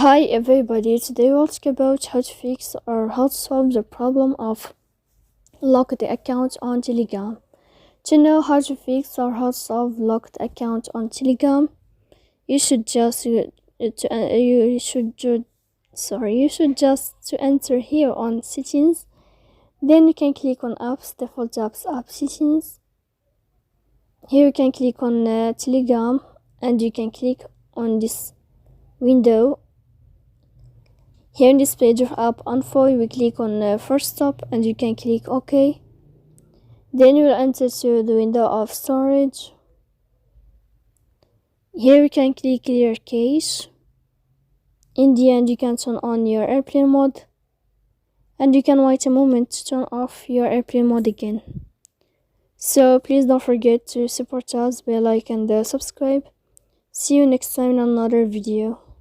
Hi everybody, today we'll talk about how to fix or how to solve the problem of locked account on Telegram. To know how to fix or how to solve locked account on Telegram, you should just to enter here on settings. Then you can click on apps, default apps, app settings. Here you can click on Telegram and you can click on this window. Here in this page of app info, we click on first stop and you can click OK. Then you will enter to the window of storage. Here you can click clear cache. In the end, you can turn on your airplane mode and you can wait a moment to turn off your airplane mode again. So please don't forget to support us by like and subscribe. See you next time in another video.